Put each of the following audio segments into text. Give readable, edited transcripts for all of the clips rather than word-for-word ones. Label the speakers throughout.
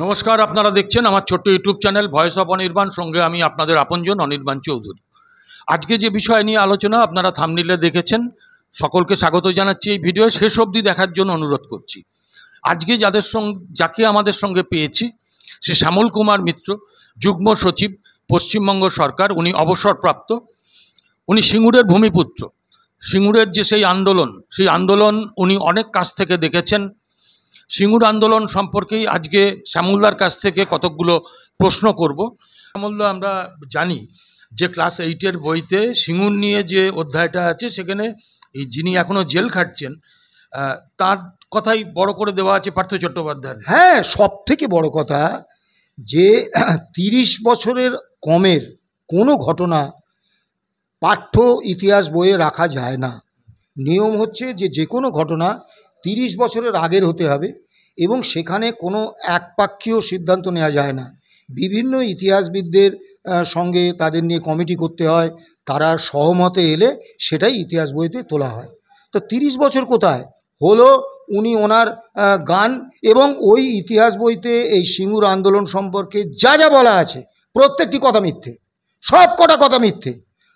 Speaker 1: নমস্কার, আপনারা দেখছেন আমার ছোট্ট YouTube channel voice of Anirban. সঙ্গে আমি আপনাদের আপনজন অনির্বাণ চৌধুরী। আজকে যে বিষয় নিয়ে আলোচনা আপনারা থাম্বনেইলে দেখেছেন, সকলকে স্বাগত জানাচ্ছি। এই ভিডিও শেষ অবধি দেখার জন্য অনুরোধ করছি। আজকে যাকে আমাদের সঙ্গে পেয়েছি সে শ্যামল কুমার মিত্র, যুগ্ম সচিব, পশ্চিমবঙ্গ সরকার। উনি অবসরপ্রাপ্ত, উনি সিঙ্গুরের ভূমিপুত্র। সিঙ্গুরের যে সেই আন্দোলন উনি অনেক কাছ থেকে দেখেছেন। সিঙ্গুর আন্দোলন সম্পর্কেই আজকে শ্যামলদার কাছ থেকে কতকগুলো প্রশ্ন করব। শ্যামলদা, আমরা জানি যে ক্লাস 8-এর বইতে সিঙ্গুর নিয়ে যে অধ্যায়টা আছে সেখানে এই যিনি এখনও জেল খাটছেন তার কথাই বড় করে দেওয়া আছে পার্থ চট্টোপাধ্যায়।
Speaker 2: হ্যাঁ, সব থেকে বড় কথা যে 30 বছরের কমের কোনো ঘটনা পাঠ্য ইতিহাস বইয়ে রাখা যায় না। নিয়ম হচ্ছে যে কোনো ঘটনা 30 বছরের আগের হতে হবে এবং সেখানে কোনো একপাক্ষীয় সিদ্ধান্ত নেওয়া যায় না। বিভিন্ন ইতিহাসবিদদের সঙ্গে তাদের নিয়ে কমিটি করতে হয়, তারা সহমতে এলে সেটাই ইতিহাস বইতে তোলা হয়। তো 30 বছর কোথায় হলো, উনি ওনার গান এবং ওই ইতিহাস বইতে এই সিঙ্গুর আন্দোলন সম্পর্কে যা যা বলা আছে প্রত্যেকটি কথা মিথ্যে, সব কটা কথা মিথ্যে।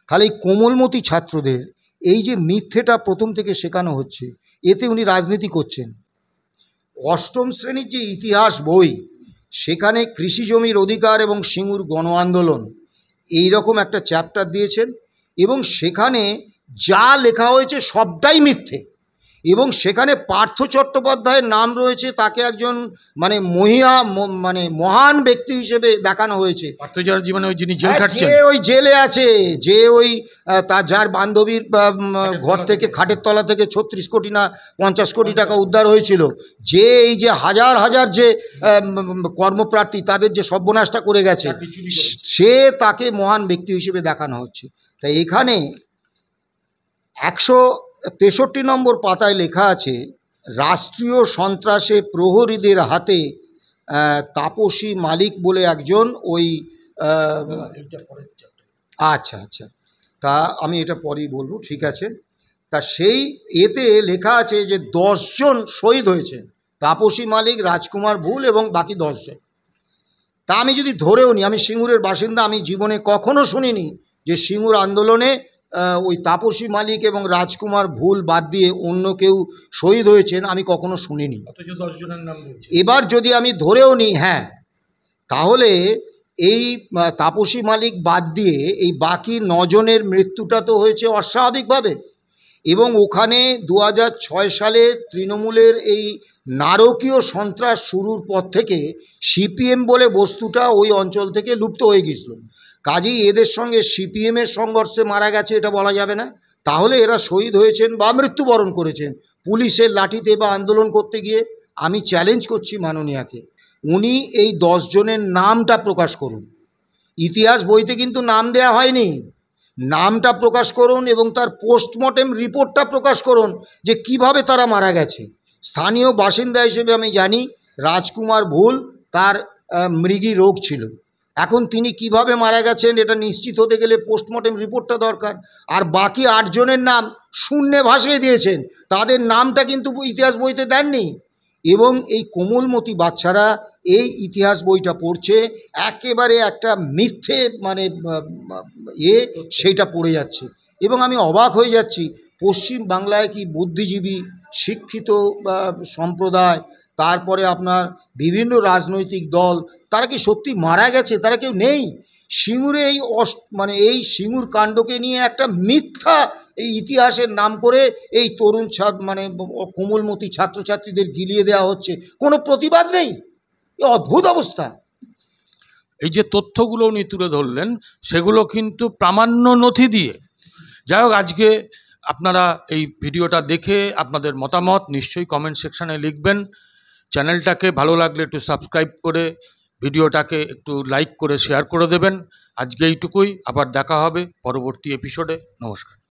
Speaker 2: খালি কোমলমতি ছাত্রদের এই যে মিথ্যেটা প্রথম থেকে শেখানো হচ্ছে, এতে উনি রাজনীতি করছেন। অষ্টম শ্রেণীর যে ইতিহাস বই, সেখানে কৃষি জমির অধিকার এবং সিঙ্গুর গণ আন্দোলন এই রকম একটা চ্যাপ্টার দিয়েছেন এবং সেখানে যা লেখা হয়েছে সবটাই মিথ্যে। এবং সেখানে পার্থ চট্টোপাধ্যায়ের নাম রয়েছে, তাকে একজন মহান ব্যক্তি হিসেবে দেখানো হয়েছে।
Speaker 1: পার্থচার জীবনে ওই যিনি জেল খাটছেন,
Speaker 2: যে ওই জেলে আছে, যে ওই তার যার বান্ধবীর ঘর থেকে খাটের তলা থেকে 36 কোটি না 50 কোটি টাকা উদ্ধার হয়েছিল, যে এই যে হাজার হাজার যে কর্মপ্রার্থী তাদের যে সর্বনাশটা করে গেছে, সে তাকে মহান ব্যক্তি হিসেবে দেখানো হচ্ছে। তাই এখানে 163 নম্বর পাতায় লেখা আছে, রাষ্ট্রীয় সন্ত্রাসে প্রহরীদের হাতে তাপসী মালিক বলে একজন ওই আচ্ছা, তা আমি এটা পরেই বলবো, ঠিক আছে। তা সেই এতে লেখা আছে যে 10 জন শহীদ হয়েছে, তাপসী মালিক, রাজকুমার ভুল এবং বাকি 10 জন। তা আমি যদি ধরেও নিই, আমি সিঙ্গুরের বাসিন্দা, আমি জীবনে কখনো শুনিনি যে সিঙ্গুর আন্দোলনে ওই তাপসী মালিক এবং রাজকুমার ভুল বাদ দিয়ে অন্য কেউ শহীদ হয়েছেন, আমি কখনো শুনিনি। এবার যদি আমি ধরেও নিই, হ্যাঁ, তাহলে এই তাপসী মালিক বাদ দিয়ে এই বাকি 9 জনের মৃত্যুটা তো হয়েছে অস্বাভাবিকভাবে। এবং ওখানে 2006 সালে তৃণমূলের এই নারকীয় সন্ত্রাস শুরুর পর থেকে সিপিএম বলে বস্তুটা ওই অঞ্চল থেকে লুপ্ত হয়ে গিয়েছিল। কাজেই এদের সঙ্গে সিপিএমের সংঘর্ষে মারা গেছে এটা বলা যাবে না। তাহলে এরা শহীদ হয়েছেন বা মৃত্যুবরণ করেছেন পুলিশের লাঠিতে বা আন্দোলন করতে গিয়ে। আমি চ্যালেঞ্জ করছি মাননীয়াকে, উনি এই 10 জনের নামটা প্রকাশ করুন। ইতিহাস বইতে কিন্তু নাম দেয়া হয়নি, নামটা প্রকাশ করুন এবং তার পোস্টমর্টেম রিপোর্টটা প্রকাশ করুন যে কিভাবে তারা মারা গেছে। স্থানীয় বাসিন্দা হিসেবে আমি জানি রাজকুমার ভুল তার মৃগী রোগ ছিল। এখন তিনি কিভাবে মারা গেছেন এটা নিশ্চিত হতে গেলে পোস্টমর্টেম রিপোর্টটা দরকার। আর বাকি 8 জনের নাম শূন্যে ভাসিয়ে দিয়েছেন, তাদের নামটা কিন্তু ইতিহাস বইতে দেননি। এবং এই কোমলমতি বাচ্চারা এই ইতিহাস বইটা পড়ছে, একেবারে একটা মিথ্যে সেইটা পড়ে যাচ্ছে। এবং আমি অবাক হয়ে যাচ্ছি, পশ্চিম বাংলায় কি বুদ্ধিজীবী শিক্ষিত সম্প্রদায়, তারপরে আপনার বিভিন্ন রাজনৈতিক দল, তারা কি সত্যি মারা গেছে? তারা কেউ নেই। সিঙ্গুরে এই সিঙ্গুর কাণ্ডকে নিয়ে একটা মিথ্যা এই ইতিহাসের নাম করে এই তরুণ কোমলমতি ছাত্রছাত্রীদের গিলিয়ে দেওয়া হচ্ছে, কোনো প্রতিবাদ নেই। অদ্ভুত অবস্থা।
Speaker 1: এই যে তথ্যগুলো উনি তুলে ধরলেন সেগুলো কিন্তু প্রামাণ্য নথি দিয়ে। যাই হোক, আজকে আপনারা এই ভিডিওটা দেখে আপনাদের মতামত নিশ্চয়ই কমেন্ট সেকশানে লিখবেন। চ্যানেলটাকে ভালো লাগলে একটু সাবস্ক্রাইব করে ভিডিওটাকে একটু লাইক করে শেয়ার করে দেবেন। আজকে এইটুকুই, আবার দেখা হবে পরবর্তী এপিসোডে। নমস্কার।